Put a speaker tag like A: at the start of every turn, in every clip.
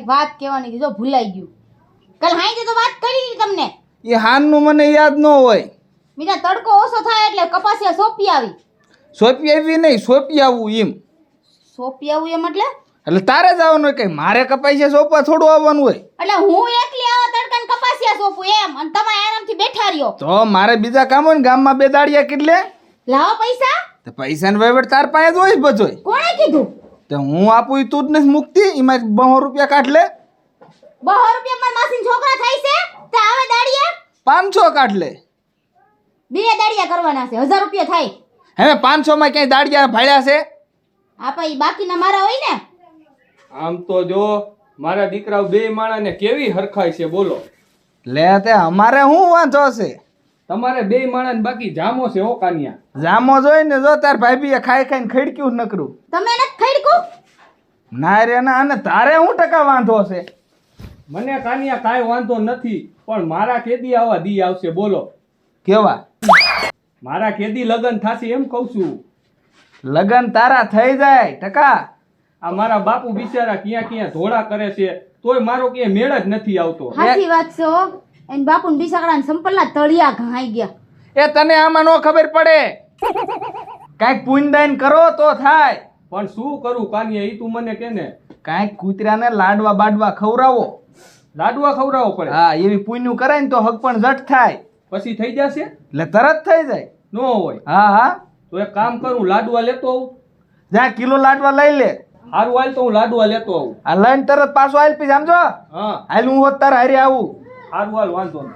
A: એક વાત કહેવાની હતી, જો ભૂલાઈ ગયું. કાલ હાંજે તો વાત કરી હતી તમને.
B: એ હાનનું મને યાદ ન હોય.
A: બીજા તડકો ઓછો થાય એટલે કપાસિયા સોંપી આવી.
B: સોંપી આવી નહીં, સોંપી આવું એમ.
A: સોંપી આવું એમ
B: એટલે તારે જ આવવાનું હોય, કઈ મારે કપાસિયા સોંપવા થોડું આવવાનું હોય.
A: એટલે હું એકલી આવા તડકાને કપાસિયા સોંપું એમ, અને તમે આરામથી બેઠા રહ્યો.
B: તો મારે બીજા કામ હોય ને, ગામમાં બે દાડિયા કેટલે
A: લાવો પૈસા.
B: તો પૈસાનો વહીવટ તાર પાસે જ હોય બધોય.
A: કોણે કીધું?
B: તો હું આપું ઈ તું જ નથી મૂકતી, એમાં 200 રૂપિયા કાઢ લે.
A: 200 રૂપિયા મારા માસીના છોકરા થાય છે તો આવે દાડિયા
B: 500 કાઢ લે.
A: બે દાડિયા કરવાના છે, 1000 રૂપિયા થાય.
B: હવે 500 માં ક્યાંય દાડિયા ભાડ્યા છે?
A: આપા ઈ બાકીના મારા હોય ને.
C: આમ તો જો મારા દીકરાઓ બે માણાને કેવી હરખાય છે બોલો.
B: લે તે અમારે શું વાંધો છે?
C: તમારે બે માણાને બાકી જામો છે હો કાનિયા.
B: જામો જોઈ ને જો તાર ભાભીએ ખાઈ ખાઈને ખડક્યું નકરું.
A: તમે નથી ખડકું?
B: ના રે ના, અને તારે શું ટકા વાંધો છે?
C: મને કાનિયા કાંઈ વાંધો નથી, પણ મારા કેદી આવા દી આવશે બોલો.
B: કેવા?
C: મારા કેદી લગન થાશે એમ કહું છું.
B: લગન તારા થઈ જાય ટકા.
C: આ મારા બાપુ બિચારા ક્યાં ક્યાં ધોળા કરે છે, તોય મારો ક્યાંય મેળ જ નથી આવતો.
A: સાચી વાત છે હો. એન બાપુને બિસાકડાને સંપલના તળિયા ઘાઈ ગયા.
B: એ તને આમાં નો ખબર પડે. કાંઈક પુણ્યદાન કરો તો થાય.
C: પણ શું કરું કાનિયા, ઈ તું મને કે ને.
B: કાંઈક કૂતરાને લાડવા બાડવા ખવડાવો.
C: લાડવા ખવડાવવો પડે?
B: હા, એવી પુણ્યું કરાય ને તો હક પણ ઝટ થાય.
C: પછી થઈ જશે?
B: એટલે તરત થઈ જાય.
C: ન હોય
B: હા હા,
C: તો એક કામ કરું, લાડવા લેતો આવું.
B: જા કિલો લાડવા લઈ લે.
C: હારું હાલ તો હું લાડવા લેતો આવું.
B: આ લઈને તરત પાછો હાલ પી સમજો.
C: હા
B: હાલ હું હોત તાર હારે આવું.
C: હારું હાલ, વાંધો નહીં.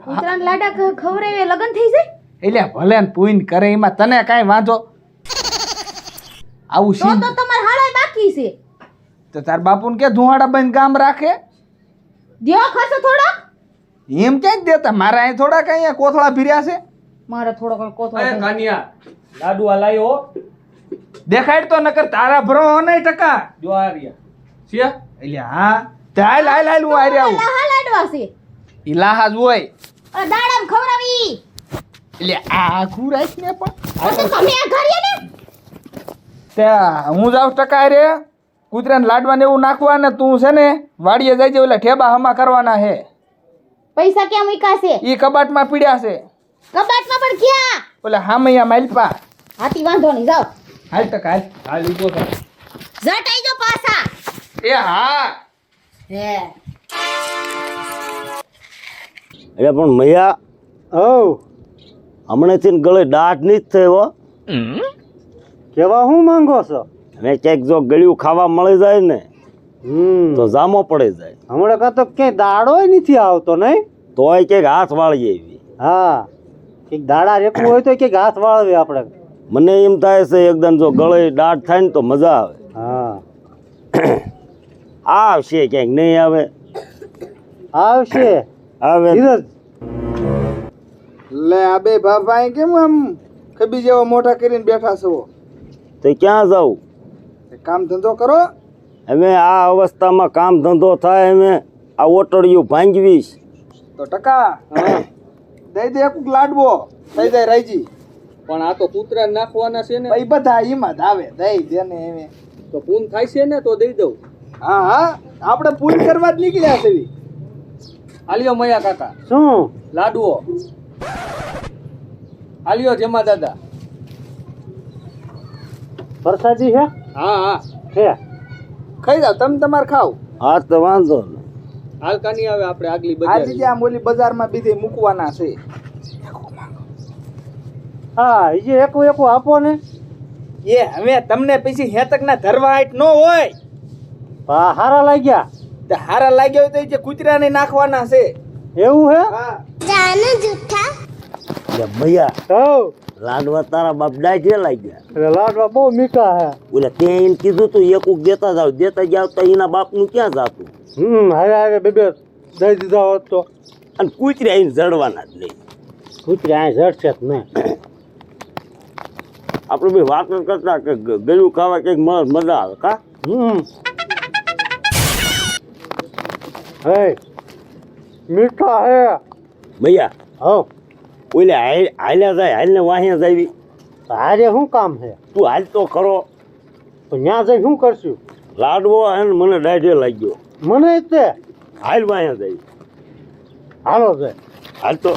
A: કૂતરાને લાડા ખવડાવે લગન થઈ જાય
B: એટલે ભલે ને પુણ્ય કરે, એમાં તને કાંઈ વાંધો? આવું
A: તો
B: સીન
A: તો તમાર હાળાય બાકી છે.
B: તો તાર બાપુને કે ધુવાડા બંધ ગામ રાખે.
A: દ્યો ખાસો થોડોક.
B: એમ ક્યાંય દેતા, મારા અહીં થોડાક અહીંયા કોથળા ભીર્યા છે.
A: મારે થોડોક કોથળો
C: એ કાનિયા, લાડવા લાયો.
B: દેખાડ તો નકર તારા ભરો નહીં ટકા.
C: જો આ રહ્યા છે.
B: એટલે હા, તે હાલ હાલ હાલ હું હારે આવું.
A: લાહા લાડવા છે.
B: ઈ લાહાજ હોય.
A: અરે દાડામ ખવડાવી.
B: એટલે આ ખુરાઈશ ને પણ
A: તો તમે આ ઘરે ને.
B: તે હું જાઉં ટકા રે. કૂતરાને લાડવા ને એવું નાખવા ને તું છે ને વાડીએ જઈ જાય, ઓલા ઠેબા હમા કરવાના હે.
A: પૈસા ક્યાં મૂક્યા છે?
B: ઈ કબાટમાં પીડ્યા છે.
A: કબાટમાં પણ ક્યાં?
B: ઓલા હામૈયા માલપા.
A: હાથી વાંધો નહીં, જાઓ.
B: હાલ ટકા હાલ.
C: હાલ ઊભો થા.
A: જટાઈ જો પાછા.
B: એ હા.
A: હે
D: એટલે પણ મૈયા હમણાંથી ગળે દાઢ નહીં જ થઈ હો.
E: કેવા હું માંગો છો?
D: અને ક્યાંક જો ગળ્યું ખાવા મળી જાય ને તો જામો પડી જાય.
E: હમણાં કાં તો ક્યાંય દાડો નથી આવતો નહીં.
D: તોય ક્યાંક હાથ વાળીએ એવી.
E: હા, કંઈક દાડા રેકવું હોય તો ક્યાંક હાથ વાળવે આપણે.
D: મને એમ થાય છે એકદમ જો ગળે દાઢ થાય ને તો મજા આવે.
E: હા
D: આવશે ક્યાંક નહીં આવે.
E: આવશે
D: આવે
E: ધીરજ.
B: લે આ બે બાપા કેમ આમ કબી જેવા મોટા કરીને બેઠા છો?
D: તો ક્યાં જાઉં?
B: કામ ધંધો કરો.
D: હવે આ અવસ્થામાં કામ ધંધો થાય, અમે આ ઓટડિયું ભાંગવીશ
B: તો ટકા દઈ દે એક લાડવો થઈ જાય રાઈજી.
C: પણ આ તો કૂતરાને નાખવાના છે ને.
B: ભાઈ બધા એમાં જ આવે, દઈ દે ને એમે.
C: તો પૂન થાય છે ને તો દઈ દઉં.
B: હા હા, આપણે પૂરી કરવા જ નીકળ્યા છે.
C: આલ્યો મયા કાકા
E: શું
C: લાડવો. આલ્યો જમા દાદા.
E: પ્રસાદી છે?
C: હા હા
E: છે.
B: ખાઈ જાવ તમે, તમારે ખાવ.
D: હા તો વાંધો નહીં.
C: હાલ કાની આવે આપણે આગલી
B: આજે
C: બજાર.
B: જ્યાં ઓલી બજારમાં બીજે મૂકવાના છે.
E: હા, એ જે એકું એકું આપો ને.
B: એ હવે તમને પછી હેતકના ધરવા હાઈટ ન હોય.
E: હા, હારા લાગ્યા.
B: તે હારા લાગ્યા હોય તો એ જે કૂતરાને નાખવાના છે.
E: એવું હે?
B: હા.
D: એટલે મૈયા
E: હઉ,
D: લાડવા તારા બાપ ડાઢે લાગ્યા.
E: એટલે લાડવા બહુ મીઠા હે.
D: ઓલે તે એને કીધું તું એકુક દેતા જાવ તો એના બાપનું ક્યાં જાતું?
E: હવે હવે બે દઈ દીધા હોત તો.
D: અને કૂતરી આવીને જડવાના જ નહીં.
E: કૂતરી અહીં ઝડશે જ નહીં.
D: આપણે બી વાત કરતા કે ગળ્યું ખાવા કંઈક મજા આવે કા.
E: હે મીઠા હે.
D: મૈયા
E: હઉ,
D: ઓલે હાલ્યા જાય, હાલને વાહિયા જાવી.
E: હારે શું કામ છે?
D: તું હાલ તો ખરો.
E: તો ત્યાં જઈ શું કરશું?
D: લાડવો હે ને મને ડાઢે લાગ્યો.
E: મને જ તે
D: હાલ વાયા જાય.
E: હાલો છે
D: હાલ તો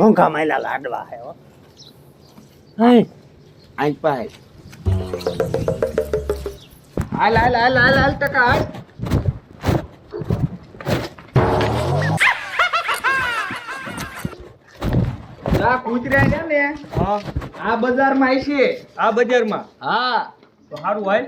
E: ઊંઘા માયલા લાડવા હે હો.
B: આઈ પાય હાલ હાલ હાલ હાલ હાલ ટકા હાલ આ કૂતરા છે ને
C: હા
B: આ બજારમાં આવી છે.
C: આ બજારમાં
B: હા
C: તો સારું હાલ.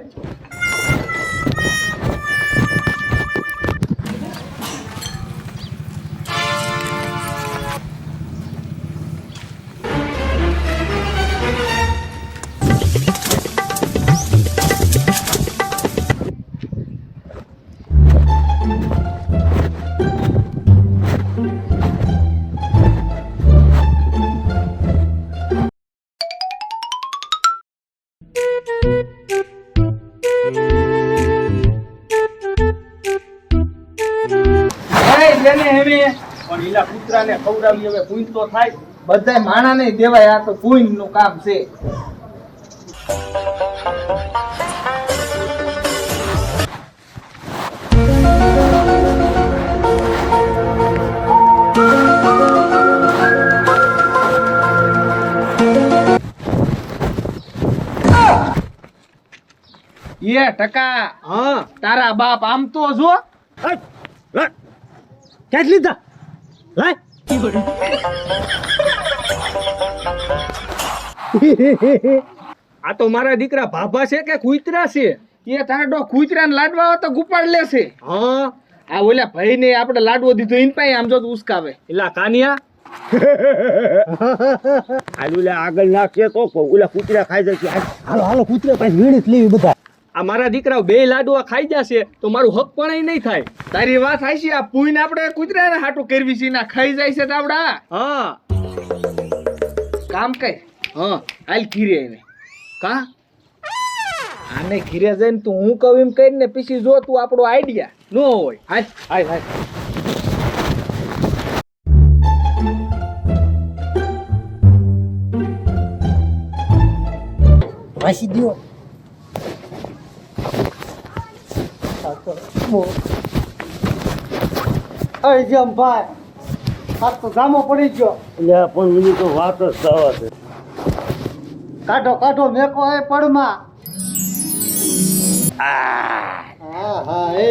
B: લેને હેમે
C: પણ ઈલા કૂતરાને ખવડાવી હવે પૂંછ તો થાય.
B: બધાય માણાને દેવાય. આ તો પુણ્ય નું કામ છે. એ ટકા
C: હા
B: તારા બાપ આમ તો જો
E: ક્યાં લીધા લાય
C: આ તો મારા દીકરા ભાભા છે કે કૂતરા છે?
B: એ તારા ડો કૂતરાને લાડવા હોય તો ગુપાડ લેશે.
C: હા
B: આ ઓલા ભાઈ ને આપણે લાડવો દીધો ઇન પાસે આમ જો તો ઉસકાવે.
C: એલા કાનિયા
D: હાલ ઓલા આગળ નાખીએ તો ઓલા કૂતરા ખાઈ જશે. હાલ.
E: હાલો હાલો કૂતરા પાસે વીણી જ લેવી બધા.
C: આ મારા દીકરા બે લાડવા ખાઈ જશે તો મારું હક પણ નહીં થાય.
B: તારી વાત હાચી. આ પૂઈને આપણે કૂતરાને હાટું કરવી છે. ના ખાઈ જાય છે તાવડા.
C: હા
B: કામ કર.
C: હા
B: હાલ ઘીરે એને
C: કા
B: આને ઘીરે જઈને તું હું કહું એમ કરીને પછી જો તું આપણો આઈડિયા
C: નો હોય.
B: હાલ હાલ હાલ
E: વાસી દ્યો અરે જેમ ભાઈ આ તો જામો પડી ગયો.
D: એટલે પણ બીજી તો વાત જ થવા છે.
E: કાઢો કાઢો મેકો એ પડમાં. હા હા એ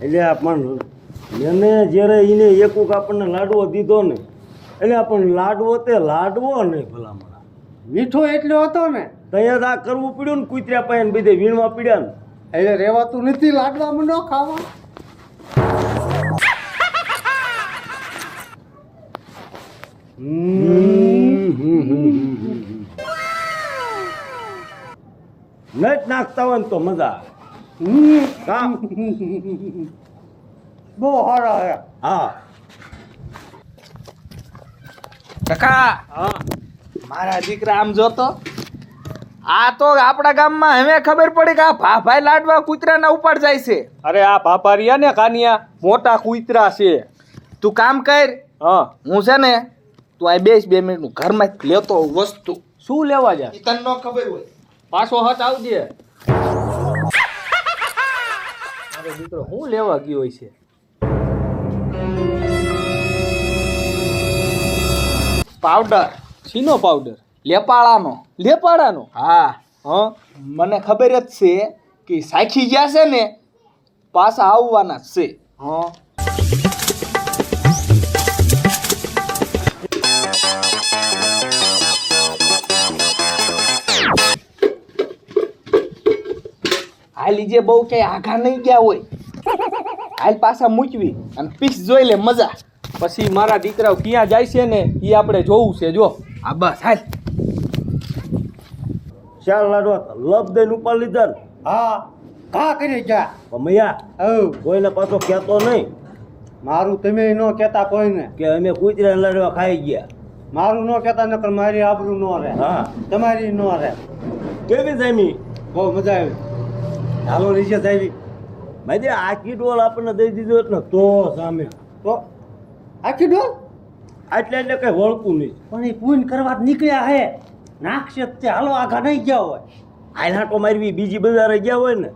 D: એટલે પણ એને જ્યારે એને એકુક આપણને લાડવો દીધો ને એટલે આપણને લાડવો તે લાડવો નહીં ભલામણ.
E: મીઠો એટલો હતો ને
D: ત્યાં આ કરવું પડ્યું ને કૂતર્યા પાસે ને બધે વીણવા પડ્યા ને.
E: એટલે રેવાતું નથી લાડવામાં ન ખાવા.
D: નટ નાખતા હોય ને તો મજા આવે. કામ
E: બહુ સારા હે.
D: હા
B: ટકા
C: હા
B: મારા દીકરા આમ જોતો. આ તો આપણા ગામમાં હવે ખબર પડી કે આ ભાભાઈ લાડવા કૂતરાના ઉપાડ જાય છે.
C: અરે આ ભાપારિયા ને કાનિયા મોટા કૂતરા છે.
B: તું કામ કર.
C: હા
B: હું છે ને તું આ 2 મિનિટ નું ઘરમાં જ લેતો હોઉં વસ્તુ.
C: શું લેવા જા?
B: ઈ તને ન ખબર હોય.
C: પાછો હટ આવજે. અરે દીકરો હું લેવા ગયો છે?
B: પાવડર
C: શીનો પાવડર?
B: લેપાળાનો.
C: લેપાડાનો?
B: હા
C: હા
B: મને ખબર જ છે કે સાખી ગયા છે ને પાછા આવવાના જ છે.
C: હા
B: હાલી જે બહુ ક્યાંય આઘા નહીં ગયા હોય હાલ પાછા મૂકવી અને પીસ જોઈ લે મજા.
C: પછી મારા દીકરાઓ ક્યાં જાય છે ને એ આપણે જોવું છે. જો
B: આ બસ હાલ.
D: ચાલ લાડવા લપ દઈને ઉપાડ લીધા ને.
E: હા કા કરી ગયા.
D: મૈયા
E: હવ
D: કોઈને પાછો કહેતો નહીં
E: મારું તમે ન કહેતા કોઈને.
D: કે અમે કૂતરા લાડવા ખાઈ ગયા.
E: મારું ન કહેતા નકર મારી આબરૂ ન રહે.
D: હા
E: તમારી ન રહે.
D: કેવી જામી?
E: બહુ મજા આવી. હાલો નીચે આવી.
D: ભાઈ આખી ડોલ આપણને દઈ દીધો એટલે તો સામે
E: તો આખી ડોલ
D: એટલે કઈ વળતું નહીં.
E: પણ એ પૂન કરવા જ નીકળ્યા હે.
D: નાખશે જ તે હાલો આઘા નહીં ગયા હોય હાલ હાટો મારવી બીજી બજારે ગયા હોય ને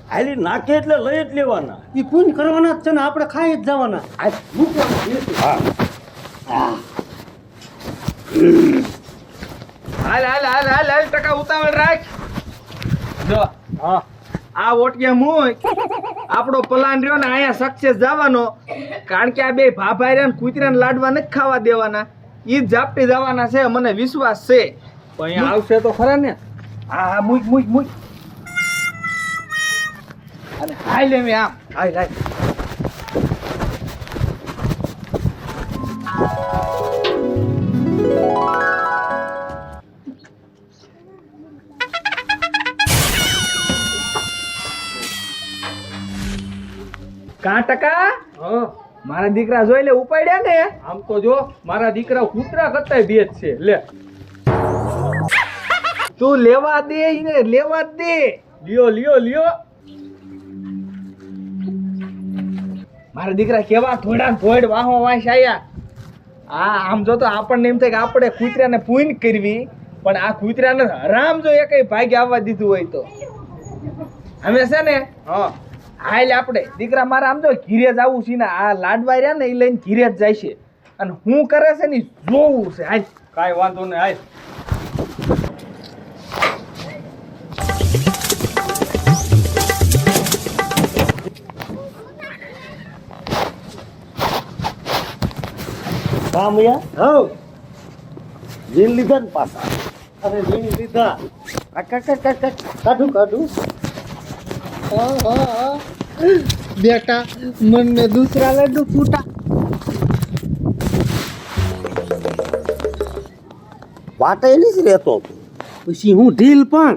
D: હાલી નાખે એટલે લઈ જ લેવાના
E: એ પૂન કરવાના જ છે ને આપણે ખાઈ જ જવાના
D: આ મૂકવાના
B: હાલ હાલ હાલ હાલ હાલ ટકા ઉતાવળ રાખ જો
D: હા
B: આ ઓટિયા મુય આપણો પ્લાન રહ્યો ને અહીંયા સક્સેસ જવાનો કારણ કે આ બે ભાભાઈ રહ્યા ને કૂતરાને લાડવા નથી ખાવા દેવાના ઈ જ ઝાપટી જવાના છે મને વિશ્વાસ છે
C: પણ અહીંયા આવશે તો ખરા ને
B: હા હા મુય મુય મુય અને હાલ એમ આમ હાલ હાલ કા ટકા
C: હા
B: મારા દીકરા જોઈ લે ઉપાડ્યા ને
C: આમ તો જો મારા દીકરા કૂતરા કરતાય બેજ છે લે
B: તું લેવા દે ઈને લેવા જ દે
C: લ્યો લ્યો લ્યો
B: મારા દીકરા કેવા થોડા ભોડ વાહો વાંસ આયા આ આમ જો તો આપણને એમ થાય કે આપણે કૂતરાને પૂન કરવી પણ આ કૂતરાને હરામ જો એકય ભાગ્ય આવવા દીધું હોય તો અમે છે ને
C: હા
B: હાલ આપણે દીકરા મારા આમ જો ઘીરે જ આવું છે ને આ લાડવા રહ્યા ને એ લઈને ઘીરે જ જાય છે અને હું કરે છે ને ઈ જોવું છે હાલ
C: કાંઈ વાંધો નહીં આય
D: કામ યા
E: હવ
D: જીન લીધા ને પાછા
E: અરે વીણી લીધા કાઢું કાઢું બેટા મને દૂસરા લડ્ડુ ફૂટા
D: વાટેલી જ રહેતો
E: પછી હું ઢીલ પણ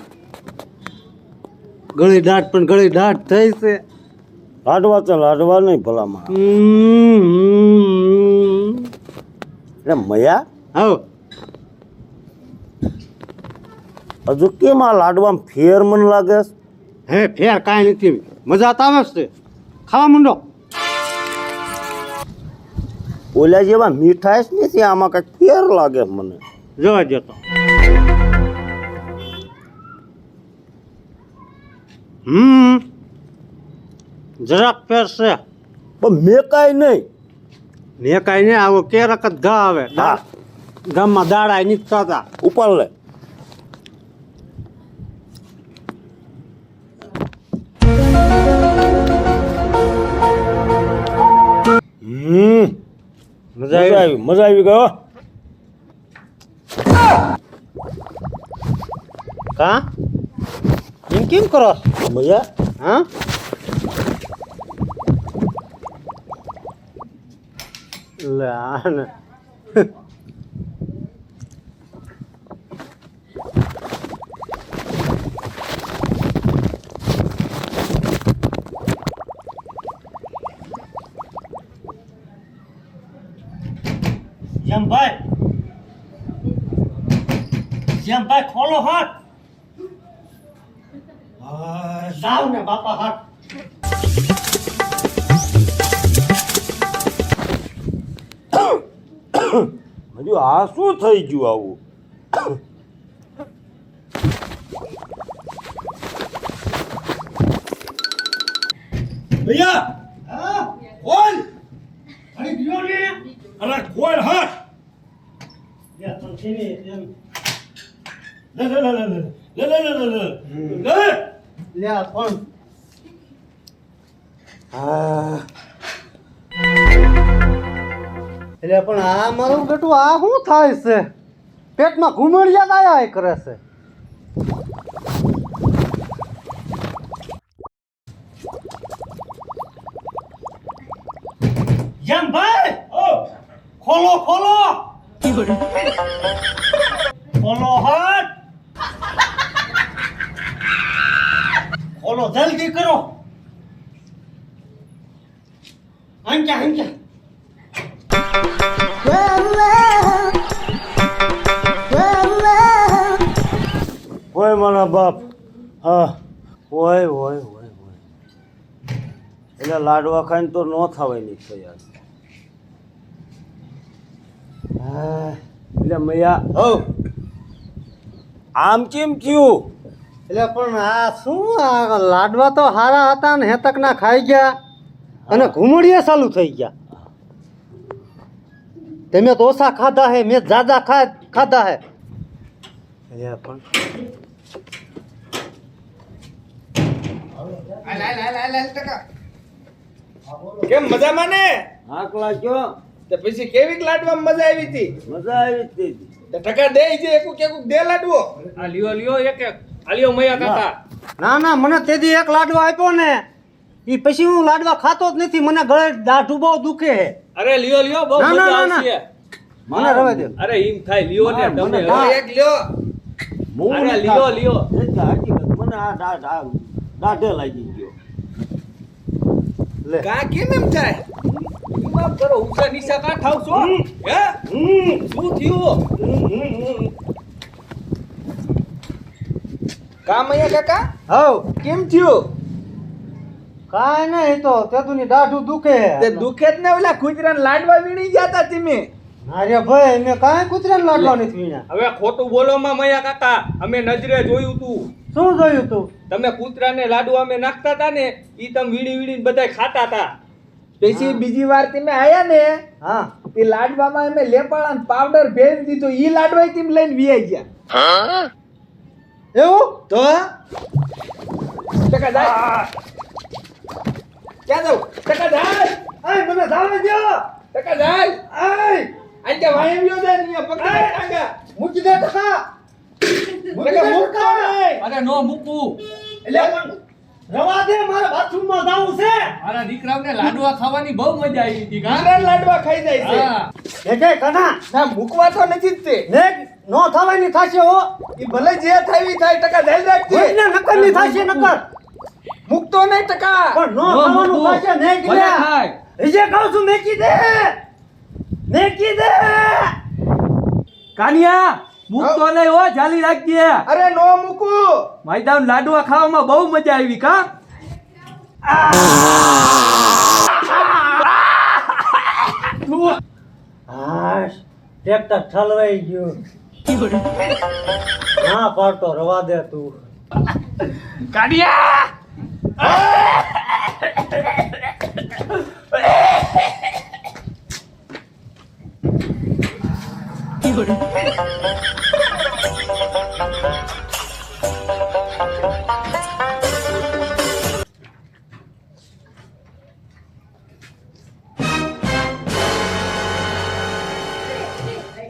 E: ગળી દાઢ પણ ગળી દાઢ થઈ છે
D: લાડવા તો લાડવા નહીં ભલામાં એટલે મયા
E: હવ
D: હજુ કેમ આ લાડવામાં ફેર મને લાગે છે?
E: હે ફેર કાંઈ નથી મજા તો આવે છે ખાવા માંડો
D: ઓલા જેવા મીઠાશ નથી આમાં કઈક ફેર લાગે મને
E: જવા દેતો જરાક ફેર છે
D: પણ મેં કાંઈ નહીં
E: ને કાંઈ નહીં આવો કેરક જ ઘા આવે
D: હા
E: ગામમાં દાડા નથી થતા
D: ઉપર લે મજા આવી ગયો
E: કા એમ કેમ કરો
D: મજા
E: હા લે આને
D: જેમભાઈ ખોલો હાથ
E: જાવ ને બાપા હાથ
D: હજુ આ શું થઈ ગયું આવું ભૈયા કોણ અરે ગયો ને અરે કોણ હાથ લે લે લે લે લે લે લે લે લે લે
E: લે પણ
D: હા
E: એટલે પણ આ મારું બેટું આ શું થાય છે પેટમાં ઘુમડિયા આયા કરે છે
D: જેમભાઈ ખોલો ખોલો ખોલો હાથ ખોલો જલ્દી કરો હંચા હંચા ઓય મારા બાપ હા ઓય ઓય ઓય ઓય એટલે લાડવા ખાઈને તો ન થવાય નહીં તૈયાર હા એટલે મૈયા હો આમ કેમ થયું?
E: એટલે પણ આ શું આ લાડવા તો હારા હતા ને હેતકના ખાઈ ગયા અને ઘૂમડિયા ચાલુ થઈ ગયા. તમે તો ઓછા ખાધા હે, મેં જાજા ખાધા હે. એટલે પણ
B: કેમ મજામાં ને?
D: આકલા કયો?
B: તે પછી કેવી લાડવામાં મજા આવી હતી?
D: મજા આવી જ હતી.
B: તે ટકા દે જે એકુક દે લાડવો.
C: આ લ્યો એક આ લ્યો મૈયા કાકા.
E: ના ના, મને તેથી એક લાડવો આપ્યો ને ઈ પછી હું લાડવા ખાતો જ નથી. મને ગળે દાઢું બહુ દુખે હે.
C: અરે લ્યો બહુ
E: ના, ના,
C: મજા
E: ના,
C: આવશે.
E: મને રવા દે.
C: અરે એમ થાય લ્યો ને તમે
E: મને
C: હવે.
B: એક લ્યો.
D: હું
C: અરે
D: નથી
C: લ્યો,
D: ખાતો.
C: લ્યો.
D: એટલે હકીકત મને આ દાઢે લાગી ગયો.
E: લે
B: કા કેમ એમ થાય?
C: એમાં કરો ઊંચા નીચા કાં થાવ છો? હે શું થયું?
B: કામ અહીંયા કાકા
E: હવ
B: કેમ થયું?
E: કાંઈ નહીં, તો તેતુની દાઢું દુખે
B: તે
E: હે.
B: દુખે જ ને ઓલા કૂતરાને લાડવા વીણી ગયા તા તમે.
E: અરે ભાઈ, મેં કાંઈ કૂતરાને લાડવા નથી વીણ્યા.
C: હવે ખોટું બોલો માં મૈયા કાકા. અમે નજરે જોયું તું.
E: શું જોયું તું?
C: તમે કૂતરાને લાડુ અમે નાખતા હતા ને ઈ તમે વીણી બધાય ખાતા હતા.
B: પછી બીજી વાર તમે આયા ને
E: હા,
B: એ લાડવામાં અમે લેપાળા પાવડર ભેળવી દીધો. ઈ લાડવા તમે લઈને વિયાઈ ગયા.
E: એવું?
B: તો ટકા જાય. ક્યાં જાવ? ટકા જાય.
E: આય મને ધાવે દ્યો.
B: ટકા જાય.
E: આય
B: આ કે વાય વ્યો જાય ને પકડા ટાંગા.
E: મૂકી દે ટકા.
B: ટકા મૂકતો નહીં.
C: અરે નો મૂકું.
E: એટલે પણ રવા દે, મારે બાથરૂમમાં જાવું છે.
C: મારા દીકરાઓને લાડવા ખાવાની બહુ મજા આવી હતી કા?
B: કૂતરા લાડવા ખાઈ જાય છે.
C: હા.
E: એ કે કના
B: ના મૂકવા તો નથી જ તે.
E: ને નો થવાની થાશે હો.
B: ઈ ભલે જે થાય ઈ થાય. ટકા જાય રાખજે.
E: કોઈને નકર ની થાશે નકર.
B: મૂકતો નહીં ટકા.
E: પણ નો
C: નો
E: થવાનું
C: મૂકું.
E: થાશે ને
C: ભલે
E: કીધા.
C: થાય.
E: જે કહું છું મેકી દે. મેકી દે.
C: કાનિયા મૂકતો નહીં હો, જાલી રાખજે.
B: અરે નો મૂકું.
C: માયદાન લાડવા ખાવામાં બહુ મજા આવી કા?
E: હાશ, ટ્રેક્ટર ઠલવાઈ ગયું. હા પાડતો, રવા દે તું.
C: કાનિયા